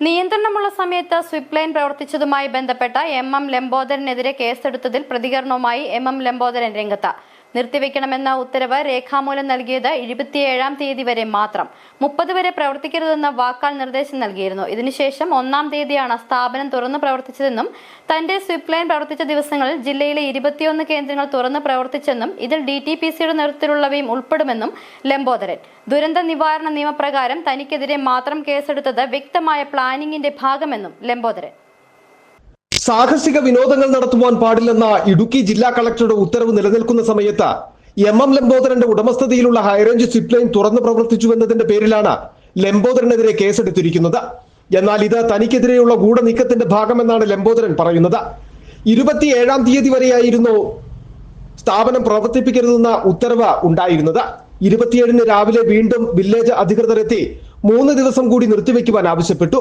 നിയന്ത്രണമുള്ള സമയത്ത് സ്വിപ്പ് ലൈൻ പ്രവർത്തിച്ചതുമായി ബന്ധപ്പെട്ട എം ലംബോദരനെതിരെ കേസെടുത്തതിൽ പ്രതികരണവുമായി എം ലംബോദരൻ രംഗത്ത്. നിർത്തിവെക്കണമെന്ന ഉത്തരവ് രേഖാമൂലം നൽകിയത് 27-ാം തീയതി വരെ മാത്രം. 30 വരെ പ്രവർത്തിക്കരുതെന്ന വാക്കാൽ നിർദ്ദേശം നൽകിയിരുന്നു. ഇതിനുശേഷം 1-ാം തീയതിയാണ് സ്ഥാപനം തുറന്നു പ്രവർത്തിച്ചതെന്നും തന്റെ സ്വിപ്പ് ലൈൻ പ്രവർത്തിച്ച ദിവസങ്ങളിൽ ജില്ലയിലെ 21 കേന്ദ്രങ്ങൾ തുറന്നു പ്രവർത്തിച്ചെന്നും ഇതിൽ DTPCയുടെ നേതൃത്വത്തിലുള്ളവയും ഉൾപ്പെടുമെന്നും ലംബോദരൻ. ദുരന്ത നിവാരണ നിയമപ്രകാരം തനിക്കെതിരെ മാത്രം കേസെടുത്തത് വ്യക്തമായ പ്ലാനിംഗിന്റെ ഭാഗമെന്നും ലംബോദരൻ. സാഹസിക വിനോദങ്ങൾ നടത്തുവാൻ പാടില്ലെന്ന ഇടുക്കി ജില്ലാ കളക്ടറുടെ ഉത്തരവ് നിലനിൽക്കുന്ന സമയത്ത് എം ലംബോദരന്റെ ഉടമസ്ഥതയിലുള്ള ഹൈറേഞ്ച് സ്വിപ്പ് ലൈൻ തുറന്നു പ്രവർത്തിച്ചുവെന്നതിന്റെ പേരിലാണ് ലംബോദരനെതിരെ കേസെടുത്തിരിക്കുന്നത്. എന്നാൽ ഇത് തനിക്കെതിരെയുള്ള ഗൂഢനീക്കത്തിന്റെ ഭാഗമെന്നാണ് ലംബോദരൻ പറയുന്നത്. 27-ാം തീയതി വരെയായിരുന്നു സ്ഥാപനം പ്രവർത്തിപ്പിക്കരുതെന്ന ഉത്തരവ് ഉണ്ടായിരുന്നത്. 27-ന് രാവിലെ വീണ്ടും വില്ലേജ് അധികൃതർ എത്തി 3 ദിവസം കൂടി നിർത്തിവെക്കുവാൻ ആവശ്യപ്പെട്ടു.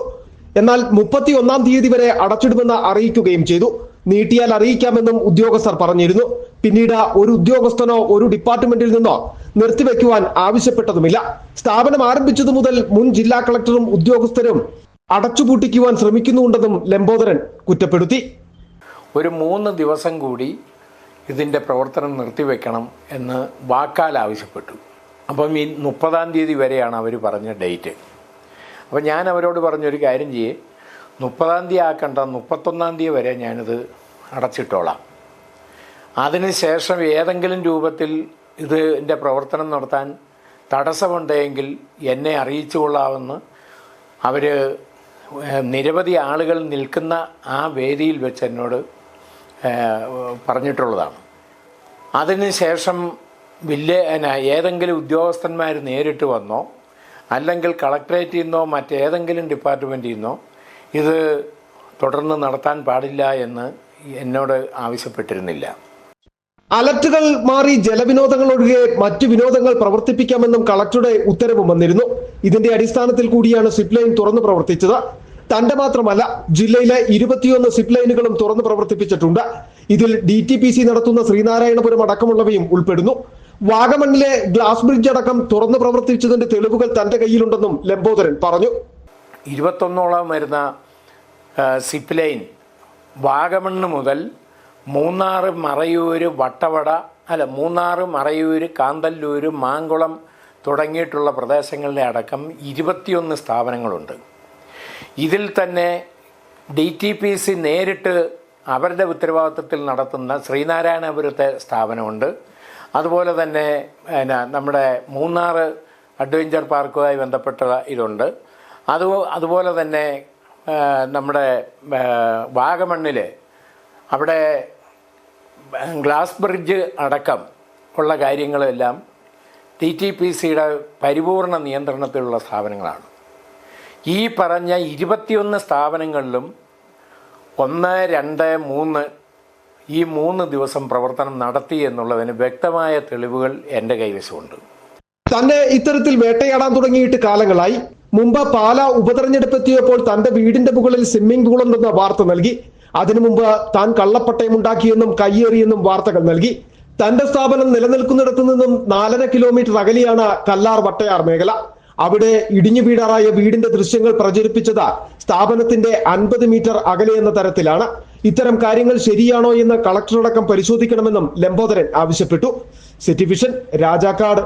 എന്നാൽ 31-ാം തീയതി വരെ അടച്ചിടുമെന്ന് അറിയിക്കുകയും ചെയ്തു. നീട്ടിയാൽ അറിയിക്കാമെന്നും ഉദ്യോഗസ്ഥർ പറഞ്ഞിരുന്നു. പിന്നീട് ഒരു ഉദ്യോഗസ്ഥനോ ഒരു ഡിപ്പാർട്ട്മെന്റിൽ നിന്നോ നിർത്തിവെക്കുവാൻ ആവശ്യപ്പെട്ടതുമില്ല. സ്ഥാപനം ആരംഭിച്ചതു മുതൽ മുൻ ജില്ലാ കളക്ടറും ഉദ്യോഗസ്ഥരും അടച്ചുപൂട്ടിക്കുവാൻ ശ്രമിക്കുന്നുണ്ടെന്നും ലംബോദരൻ കുറ്റപ്പെടുത്തി. ഒരു 3 ദിവസം കൂടി ഇതിൻ്റെ പ്രവർത്തനം നിർത്തിവെക്കണം എന്ന് വാക്കാൽ ആവശ്യപ്പെട്ടു. അപ്പം ഈ 30-ാം തീയതി വരെയാണ് അവർ പറഞ്ഞ ഡേറ്റ്. അപ്പോൾ ഞാൻ അവരോട് പറഞ്ഞൊരു കാര്യം ചെയ്യേ, 30-ാം തീയതി ആക്കണ്ട, 31-ാം തീയതി വരെ ഞാനിത് അടച്ചിട്ടോളാം. അതിനുശേഷം ഏതെങ്കിലും രൂപത്തിൽ ഇതിൻ്റെ പ്രവർത്തനം നടത്താൻ തടസ്സമുണ്ടെങ്കിൽ എന്നെ അറിയിച്ചു കൊള്ളാമെന്ന് അവർ നിരവധി ആളുകൾ നിൽക്കുന്ന ആ വേദിയിൽ വെച്ച് എന്നോട് പറഞ്ഞിട്ടുള്ളതാണ്. അതിനുശേഷം ഏതെങ്കിലും ഉദ്യോഗസ്ഥന്മാർ നേരിട്ട് വന്നോ അല്ലെങ്കിൽ കളക്ടറേറ്റിൽ നിന്നോ മറ്റേതെങ്കിലും ഡിപ്പാർട്ട്മെൻറ്റിൽ നിന്നോ ഇത് തുടർന്ന് നടത്താൻ പാടില്ല എന്ന് എന്നോട് ആവശ്യപ്പെട്ടിരുന്നില്ല. അലർട്ടുകൾ മാറി ജലവിനോദങ്ങൾ ഒഴികെ മറ്റു വിനോദങ്ങൾ പ്രവർത്തിപ്പിക്കാമെന്നും കളക്ടറുടെ ഉത്തരവ് വന്നിരുന്നു. ഇതിന്റെ അടിസ്ഥാനത്തിൽ കൂടിയാണ് സ്വിപ്പ് ലൈൻ തുറന്നു പ്രവർത്തിച്ചത്. തന്റെ മാത്രമല്ല, ജില്ലയിലെ 21 സ്വിപ്പ് ലൈനുകളും തുറന്നു പ്രവർത്തിപ്പിച്ചിട്ടുണ്ട്. ഇതിൽ DTPC നടത്തുന്ന ശ്രീനാരായണപുരം അടക്കമുള്ളവയും ഉൾപ്പെടുന്നു. വാഗമണ്ണിലെ ഗ്ലാസ് ബ്രിഡ്ജ് അടക്കം തുറന്നു പ്രവർത്തിച്ചതിന്റെ തെളിവുകൾ തന്റെ കയ്യിലുണ്ടെന്നും ലംബോദരൻ പറഞ്ഞു. 21ഓളം വരുന്ന സിപ്പ് ലൈൻ വാഗമണ്ണ് മുതൽ മൂന്നാർ, മറയൂര്, മൂന്നാർ, മറയൂര്, കാന്തല്ലൂര്, മാങ്കുളം തുടങ്ങിയിട്ടുള്ള പ്രദേശങ്ങളിലെ അടക്കം 21 സ്ഥാപനങ്ങളുണ്ട്. ഇതിൽ തന്നെ DTPC നേരിട്ട് അവരുടെ ഉത്തരവാദിത്വത്തിൽ നടത്തുന്ന ശ്രീനാരായണപുരത്തെ സ്ഥാപനമുണ്ട്. അതുപോലെ തന്നെ നമ്മുടെ മൂന്നാർ അഡ്വഞ്ചർ പാർക്കുമായി ബന്ധപ്പെട്ട ഇതുണ്ട്. അതുപോലെ തന്നെ നമ്മുടെ വാഗമണ്ണിൽ അവിടെ ഗ്ലാസ് ബ്രിഡ്ജ് അടക്കം ഉള്ള കാര്യങ്ങളെല്ലാം DTPCയുടെ പരിപൂർണ നിയന്ത്രണത്തിലുള്ള സ്ഥാപനങ്ങളാണ്. ഈ പറഞ്ഞ 21 സ്ഥാപനങ്ങളിലും 1, 2, 3 ഈ 3 ദിവസം പ്രവർത്തനം നടത്തി എന്നുള്ളതിന് വ്യക്തമായ തെളിവുകൾ എൻ്റെ കൈവശമുണ്ട്. തന്നെ ഇത്തരത്തിൽ വേട്ടയാടാൻ തുടങ്ങിയിട്ട് കാലങ്ങളായി. മുമ്പ് പാലാ ഉപതെരഞ്ഞെടുപ്പെത്തിയപ്പോൾ തന്റെ വീടിന്റെ മുകളിൽ സ്വിമ്മിംഗ് പൂൾ ഉണ്ടെന്ന വാർത്ത നൽകി. അതിനു മുമ്പ് താൻ കള്ളപ്പട്ടയം ഉണ്ടാക്കിയെന്നും കയ്യേറിയെന്നും വാർത്തകൾ നൽകി. തന്റെ സ്ഥാപനം നിലനിൽക്കുന്നിടത്തു നിന്നും 4.5 കിലോമീറ്റർ അകലെയാണ് കല്ലാർ വട്ടയാർ മേഖല. അവിടെ ഇടിഞ്ഞു വീടാറായ വീടിന്റെ ദൃശ്യങ്ങൾ പ്രചരിപ്പിച്ചത് സ്ഥാപനത്തിന്റെ 50 മീറ്റർ അകലെ എന്ന തരത്തിലാണ്. ഇത്തരം കാര്യങ്ങൾ ശരിയാണോ എന്ന് കളക്ടറടക്കം പരിശോധിക്കണമെന്നും ലംബോദരൻ ആവശ്യപ്പെട്ടു. City vision, Rajakkad.